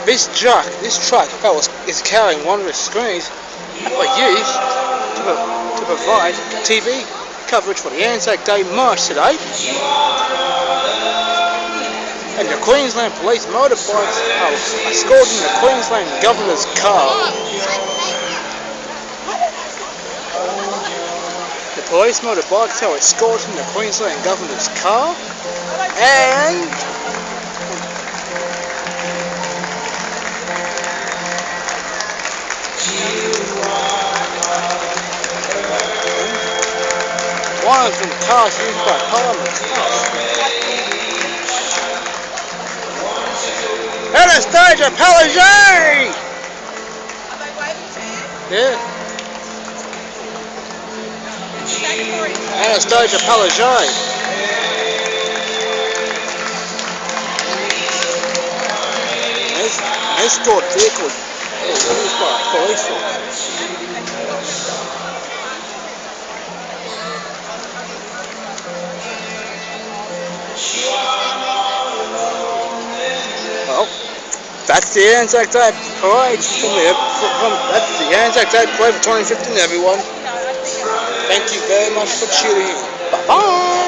This truck is carrying one of the screens that were used to provide TV coverage for the ANZAC Day March today. And the Queensland Police motorbikes are escorting the Queensland Governor's car. The police motorbikes are escorting the Queensland Governor's car, and one of them cars used by Parliament. Anastasia Palaszczuk! Yeah. Anastasia Palaszczuk. An escort vehicle used by police force. Well, that's the ANZAC Day parade. That's the ANZAC Day parade for 2015, everyone. Thank you very much for tuning in. Bye-bye.